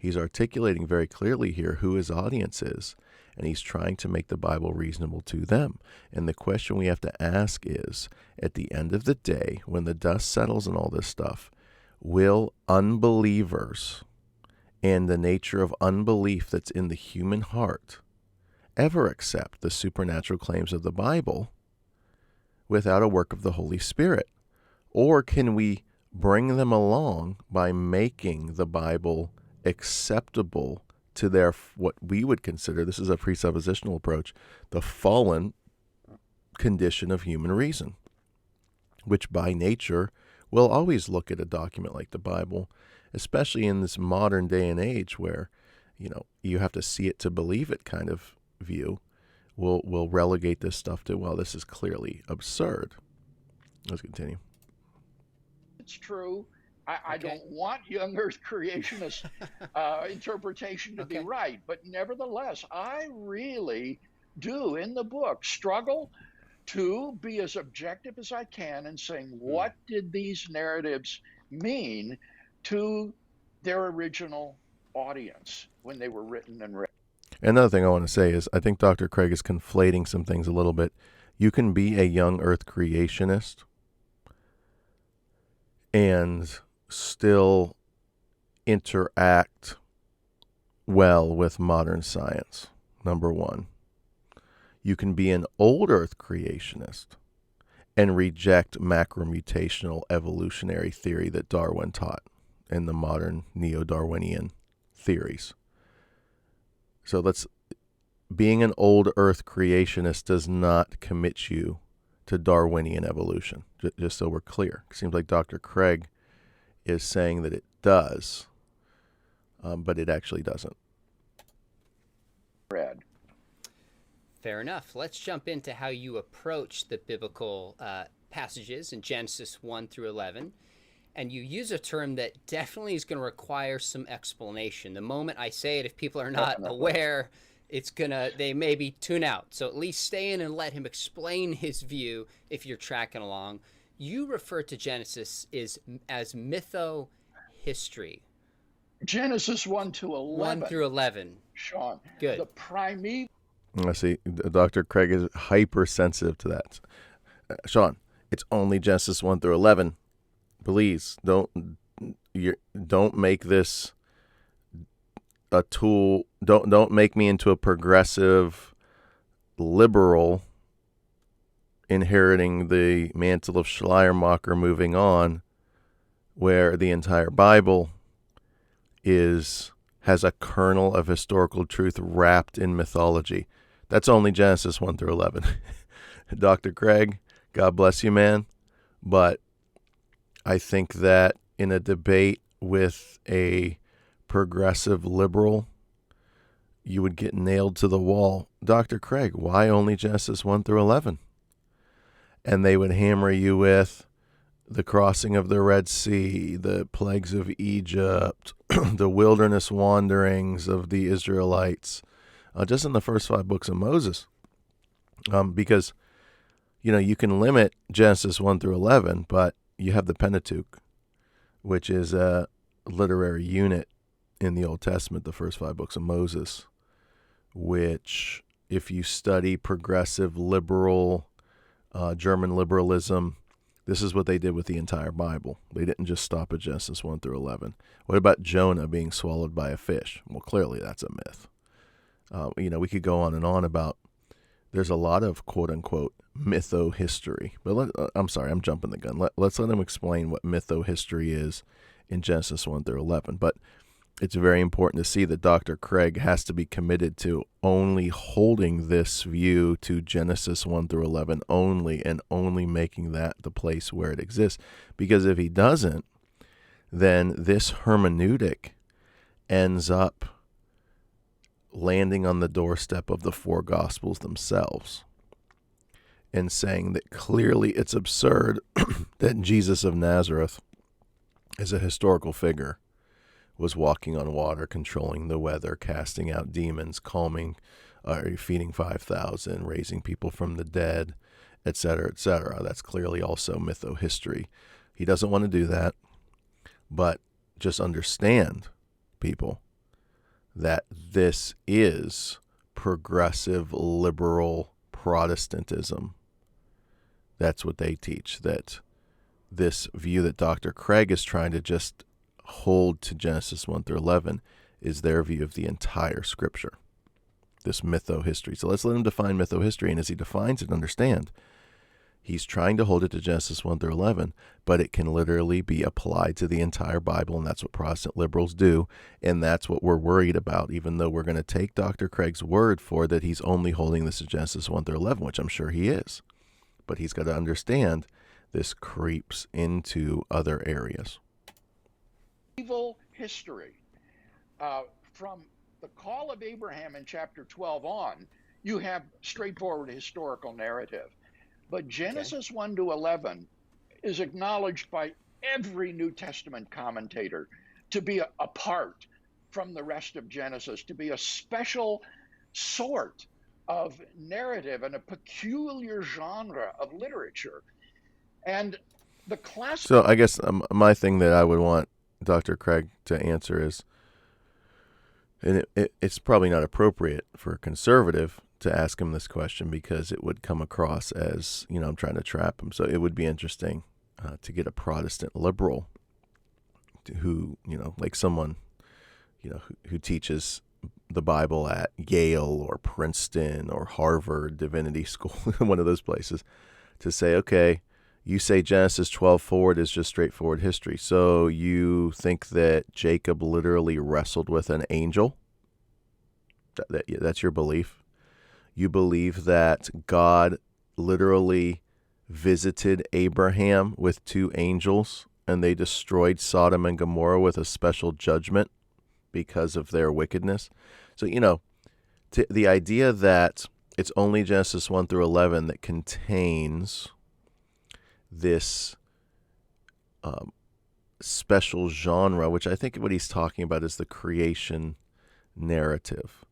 S1: He's articulating very clearly here who his audience is, and he's trying to make the Bible reasonable to them. And the question we have to ask is, at the end of the day, when the dust settles and all this stuff, will unbelievers and the nature of unbelief that's in the human heart ever accept the supernatural claims of the Bible without a work of the Holy Spirit? Or can we bring them along by making the Bible acceptable to their, what we would consider, this is a presuppositional approach, the fallen condition of human reason, which by nature will always look at a document like the Bible, especially in this modern day and age where, you have to see it to believe it kind of view, will relegate this stuff to, well, this is clearly absurd. Let's continue.
S3: It's true. I don't want young earth creationist interpretation to be right, but nevertheless, I really do in the book struggle to be as objective as I can in saying, what did these narratives mean to their original audience when they were written and read?
S1: Another thing I want to say is I think Dr. Craig is conflating some things a little bit. You can be a young earth creationist and still interact well with modern science, number one. You can be an old earth creationist and reject macromutational evolutionary theory that Darwin taught and the modern neo-Darwinian theories. So being an old earth creationist does not commit you to Darwinian evolution, just so we're clear. It seems like Dr. Craig is saying that it does, but it actually doesn't.
S3: Read.
S2: Fair enough. Let's jump into how you approach the biblical passages in Genesis 1 through 11. And you use a term that definitely is going to require some explanation. The moment I say it, if people are not aware, they maybe tune out. So at least stay in and let him explain his view if you're tracking along. You refer to Genesis as mytho-history.
S3: Genesis 1 to 11.
S2: 1 through 11.
S3: Sean.
S2: Good.
S3: The primeval.
S1: I see. Dr. Craig is hypersensitive to that. Sean, it's only Genesis 1 through 11. Please don't make this a tool. Don't make me into a progressive liberal inheriting the mantle of Schleiermacher moving on, where the entire Bible has a kernel of historical truth wrapped in mythology. That's only Genesis 1 through 11. Dr. Craig, God bless you, man. But I think that in a debate with a progressive liberal, you would get nailed to the wall. Dr. Craig, why only Genesis 1 through 11? And they would hammer you with the crossing of the Red Sea, the plagues of Egypt, the wilderness wanderings of the Israelites, just in the first 5 books of Moses. Because, you can limit Genesis 1 through 11, but you have the Pentateuch, which is a literary unit in the Old Testament, the first 5 books of Moses, which, if you study progressive liberal, German liberalism, This is what they did with the entire Bible. They didn't just stop at Genesis 1 through 11. What about Jonah being swallowed by a fish? Well, clearly that's a myth. We could go on and on about, there's a lot of quote-unquote mytho-history. But I'm sorry, I'm jumping the gun. Let's let him explain what mytho-history is in Genesis 1 through 11. But it's very important to see that Dr. Craig has to be committed to only holding this view to Genesis 1 through 11 only, and only making that the place where it exists. Because if he doesn't, then this hermeneutic ends up landing on the doorstep of the four Gospels themselves and saying that clearly it's absurd that Jesus of Nazareth, as a historical figure, was walking on water, controlling the weather, casting out demons, calming, feeding 5,000, raising people from the dead, etc., etc. That's clearly also mytho-history. He doesn't want to do that, but just understand, people, that this is progressive liberal Protestantism. That's what they teach, that this view that Dr. Craig is trying to just hold to Genesis 1 through 11 is their view of the entire Scripture, this mytho-history. So let's let him define mytho-history, and as he defines it, understand, he's trying to hold it to Genesis 1 through 11, but it can literally be applied to the entire Bible, and that's what Protestant liberals do, and that's what we're worried about, even though we're going to take Dr. Craig's word for that he's only holding this to Genesis 1 through 11, which I'm sure he is. But he's got to understand this creeps into other areas.
S3: Evil history. From the call of Abraham in chapter 12 on, you have straightforward historical narrative. But Genesis 1 to 11 is acknowledged by every New Testament commentator to be apart from the rest of Genesis, to be a special sort of narrative and a peculiar genre of literature. And the classic...
S1: So I guess my thing that I would want Dr. Craig to answer is, and it's probably not appropriate for a conservative to ask him this question, because it would come across as, I'm trying to trap him. So it would be interesting to get a Protestant liberal who, like someone, who teaches the Bible at Yale or Princeton or Harvard Divinity School, one of those places, to say, okay, you say Genesis 12 forward is just straightforward history. So you think that Jacob literally wrestled with an angel? That's your belief? You believe that God literally visited Abraham with two angels and they destroyed Sodom and Gomorrah with a special judgment because of their wickedness? So, the idea that it's only Genesis 1 through 11 that contains this special genre, which I think what he's talking about is the creation narrative,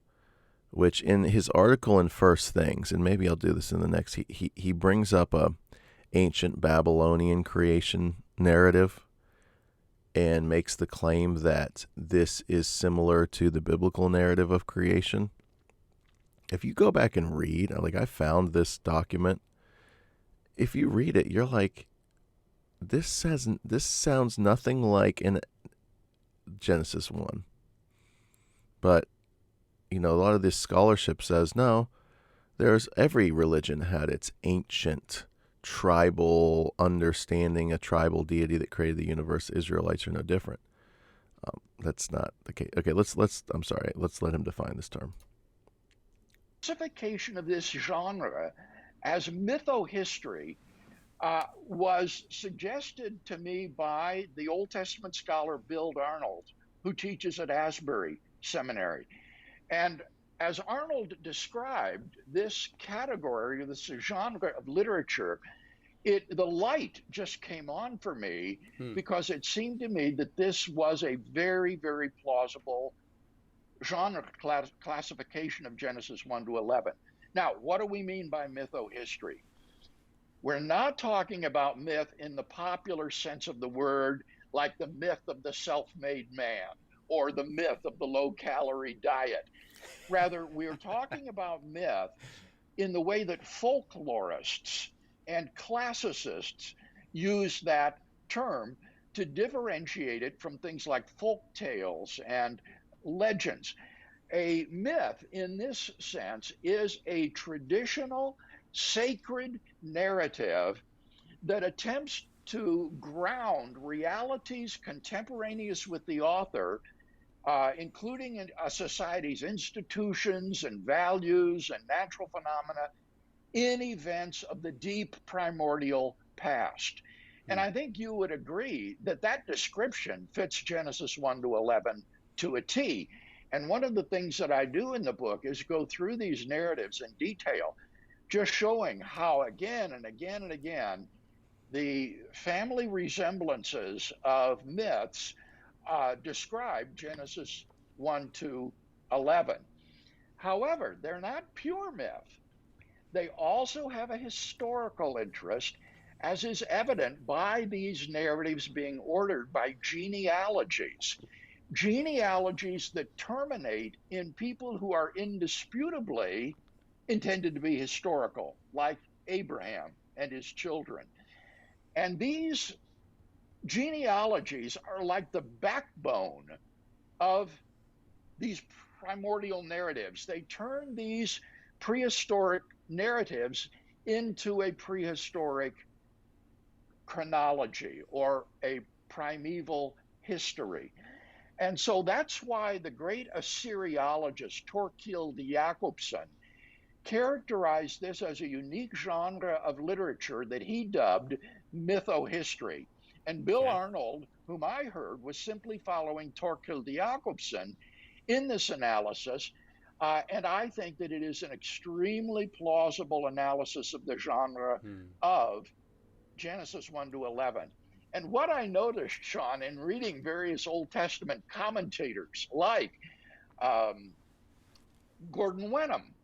S1: which in his article in First Things, and maybe I'll do this in the next, he brings up a ancient Babylonian creation narrative and makes the claim that this is similar to the biblical narrative of creation. If you go back and read, I found this document. If you read it, you're like, this sounds nothing like in Genesis 1. But, a lot of this scholarship says, no, every religion had its ancient tribal understanding, a tribal deity that created the universe. Israelites are no different. That's not the case. Okay, let's let him define this term.
S3: Classification of this genre as mytho-history was suggested to me by the Old Testament scholar Bill Arnold, who teaches at Asbury Seminary. And as Arnold described this category, this genre of literature, the light just came on for me because it seemed to me that this was a very, very plausible genre classification of Genesis 1 to 11. Now, what do we mean by mytho-history? We're not talking about myth in the popular sense of the word, like the myth of the self-made man or the myth of the low-calorie diet. Rather, we're talking about myth in the way that folklorists and classicists use that term to differentiate it from things like folk tales and legends. A myth, in this sense, is a traditional sacred narrative that attempts to ground realities contemporaneous with the author, including in a society's institutions and values and natural phenomena, in events of the deep primordial past. And I think you would agree that that description fits Genesis 1 to 11 to a T. And one of the things that I do in the book is go through these narratives in detail, just showing how again and again and again the family resemblances of myths describe Genesis 1 to 11. However, they're not pure myth. They also have a historical interest, as is evident by these narratives being ordered by genealogies. Genealogies that terminate in people who are indisputably intended to be historical, like Abraham and his children. And these genealogies are like the backbone of these primordial narratives. They turn these prehistoric narratives into a prehistoric chronology or a primeval history. And so that's why the great Assyriologist Thorkild Jacobsen characterized this as a unique genre of literature that he dubbed mytho-history. And Bill Arnold, whom I heard, was simply following Thorkild Jacobsen in this analysis. And I think that it is an extremely plausible analysis of the genre of Genesis 1 to 11. And what I noticed, Sean, in reading various Old Testament commentators like Gordon Wenham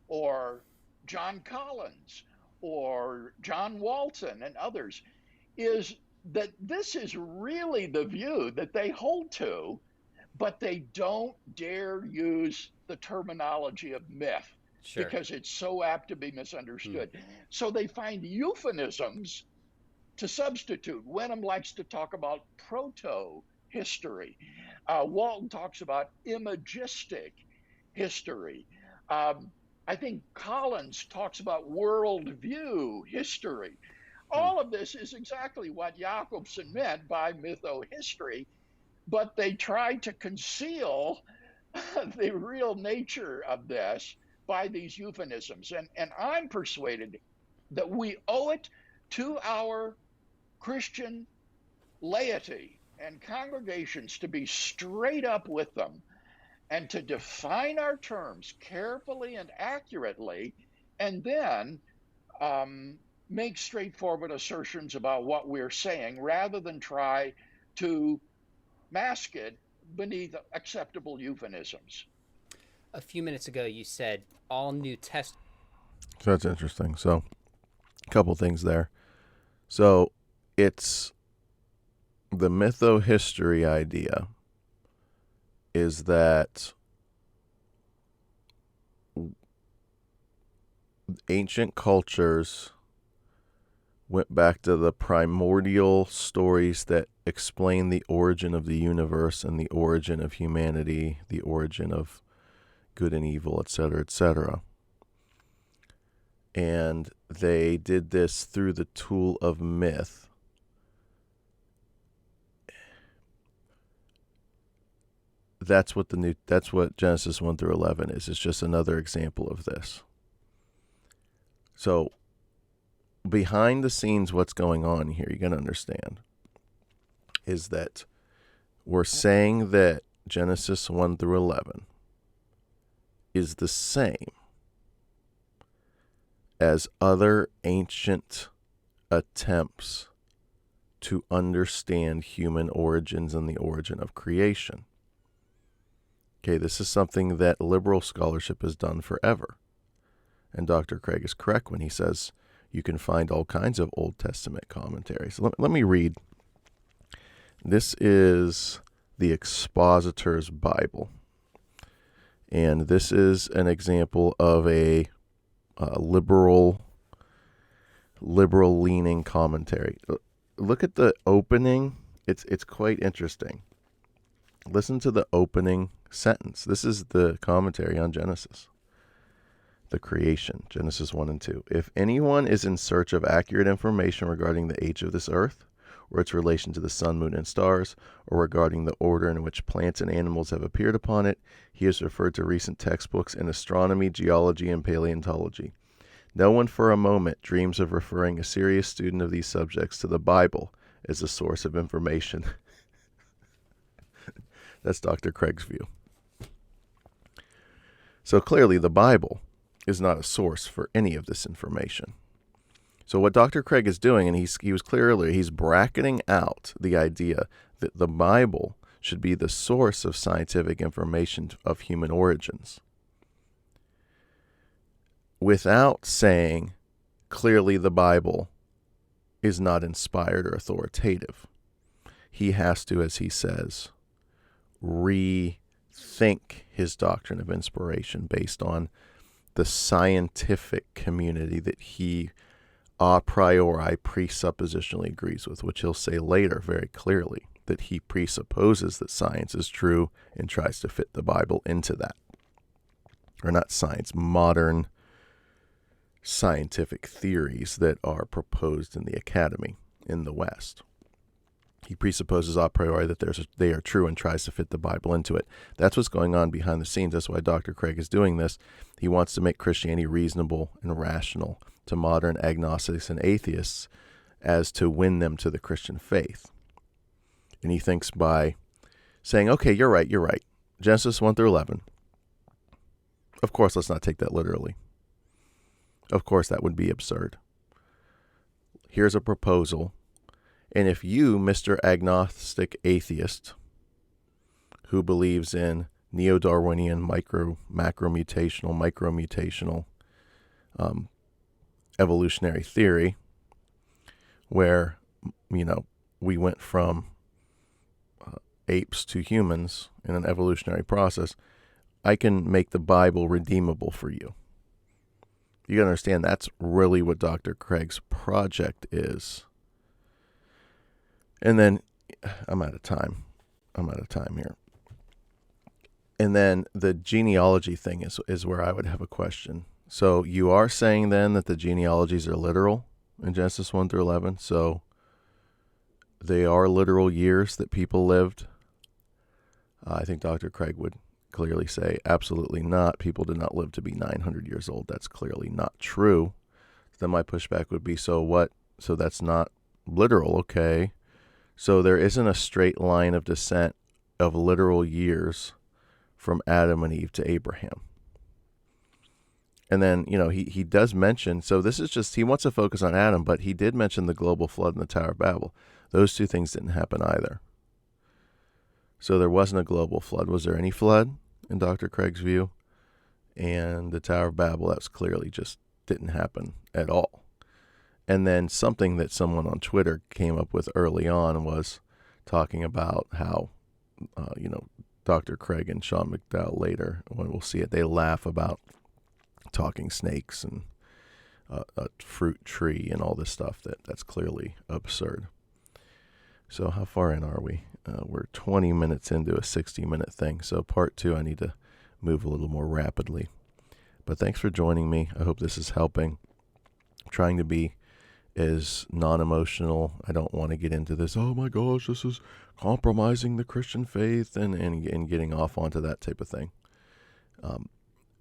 S3: or John Collins or John Walton and others, is that this is really the view that they hold to, but they don't dare use the terminology of myth because it's so apt to be misunderstood. So they find euphemisms to substitute. Wenham likes to talk about proto-history. Walton talks about imagistic history. I think Collins talks about worldview history. All of this is exactly what Jacobsen meant by mytho-history, but they try to conceal the real nature of this by these euphemisms. And I'm persuaded that we owe it to our Christian laity and congregations to be straight up with them and to define our terms carefully and accurately, and then make straightforward assertions about what we're saying rather than try to mask it beneath acceptable euphemisms.
S2: A few minutes ago, you said all New Testament.
S1: So that's interesting. So a couple things there. So it's the mytho-history idea is that ancient cultures went back to the primordial stories that explain the origin of the universe and the origin of humanity, the origin of good and evil, etc., etc. And they did this through the tool of myth. That's what Genesis 1 through 11 is. It's just another example of this. So behind the scenes, what's going on here, you got to understand, is that we're saying that Genesis 1 through 11 is the same as other ancient attempts to understand human origins and the origin of creation. Okay, this is something that liberal scholarship has done forever. And Dr. Craig is correct when he says you can find all kinds of Old Testament commentaries. Let me read. This is the Expositor's Bible. And this is an example of a liberal-leaning commentary. look at the opening. It's quite interesting. Listen to the opening sentence. This is the commentary on Genesis. The creation, Genesis 1 and 2. If anyone is in search of accurate information regarding the age of this earth, or its relation to the sun, moon, and stars, or regarding the order in which plants and animals have appeared upon it, he has referred to recent textbooks in astronomy, geology, and paleontology. No one for a moment dreams of referring a serious student of these subjects to the Bible as a source of information. That's Dr. Craig's view. So clearly the Bible is not a source for any of this information. So what Dr. Craig is doing, and he was clear earlier, he's bracketing out the idea that the Bible should be the source of scientific information of human origins, without saying clearly the Bible is not inspired or authoritative. He has to, as he says, rethink his doctrine of inspiration based on the scientific community that he a priori presuppositionally agrees with, which he'll say later very clearly, that he presupposes that science is true and tries to fit the Bible into that. Or not science, modern scientific theories that are proposed in the academy in the West. He presupposes a priori that they are true and tries to fit the Bible into it. That's what's going on behind the scenes. That's why Dr. Craig is doing this. He wants to make Christianity reasonable and rational to modern agnostics and atheists as to win them to the Christian faith. And he thinks by saying, okay, you're right. Genesis 1 through 11. Of course, let's not take that literally. Of course, that would be absurd. Here's a proposal. And if you, Mr. Agnostic Atheist, who believes in neo-Darwinian macromutational evolutionary theory, where, we went from apes to humans in an evolutionary process, I can make the Bible redeemable for you. You gotta understand, that's really what Dr. Craig's project is. And then, I'm out of time here. And then the genealogy thing is where I would have a question. So you are saying then that the genealogies are literal in Genesis 1 through 11? So they are literal years that people lived? I think Dr. Craig would clearly say absolutely not. People did not live to be 900 years old. That's clearly not true. Then my pushback would be, so what? So that's not literal, okay. So there isn't a straight line of descent of literal years from Adam and Eve to Abraham. And then, he does mention, so this is just, he wants to focus on Adam, but he did mention the global flood and the Tower of Babel. Those two things didn't happen either. So there wasn't a global flood. Was there any flood in Dr. Craig's view? And the Tower of Babel, that was clearly just didn't happen at all. And then something that someone on Twitter came up with early on was talking about how, Dr. Craig and Sean McDowell later, when we'll see it, they laugh about talking snakes and a fruit tree and all this stuff that's clearly absurd. So how far in are we? We're 20 minutes into a 60-minute thing. So part 2, I need to move a little more rapidly. But thanks for joining me. I hope this is helping. I'm trying to be as non-emotional. I don't want to get into this, oh my gosh, this is compromising the Christian faith and getting off onto that type of thing.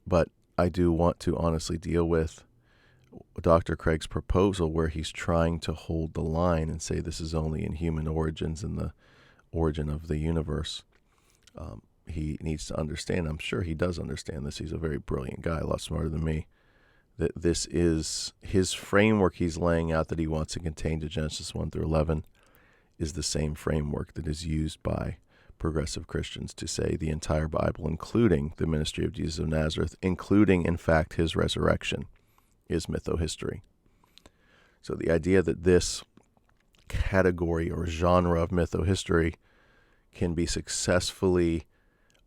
S1: But I do want to honestly deal with Dr. Craig's proposal where he's trying to hold the line and say this is only in human origins and the origin of the universe. He needs to understand, I'm sure he does understand this, he's a very brilliant guy, a lot smarter than me, that this is his framework he's laying out that he wants to contain to Genesis 1 through 11 is the same framework that is used by progressive Christians to say the entire Bible, including the ministry of Jesus of Nazareth, including, in fact, his resurrection, is mytho-history. So the idea that this category or genre of mytho-history can be successfully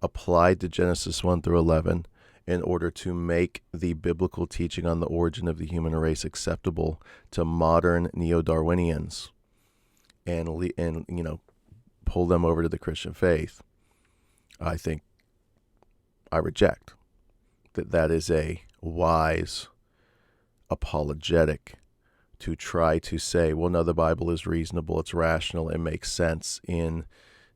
S1: applied to Genesis 1 through 11 in order to make the biblical teaching on the origin of the human race acceptable to modern neo-Darwinians and pull them over to the Christian faith, I think I reject that is a wise apologetic to try to say, well, no, the Bible is reasonable, it's rational, it makes sense in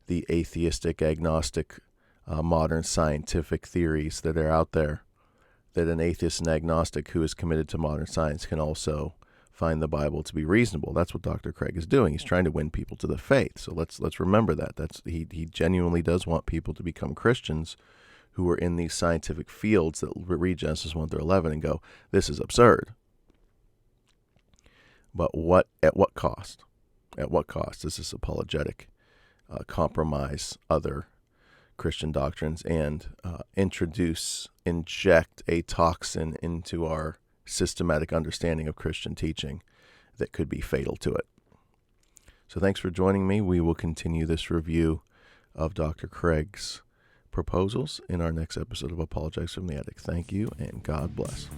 S1: the atheistic, agnostic, modern scientific theories that are out there, that an atheist and agnostic who is committed to modern science can also find the Bible to be reasonable. That's what Dr. Craig is doing. He's trying to win people to the faith. So let's remember that. He genuinely does want people to become Christians who are in these scientific fields that read Genesis 1 through 11 and go, this is absurd. But at what cost? At what cost does this apologetic compromise other Christian doctrines and inject a toxin into our systematic understanding of Christian teaching that could be fatal to it? So thanks for joining me. We will continue this review of Dr. Craig's proposals in our next episode of Apologetics from the Attic. Thank you, and God bless.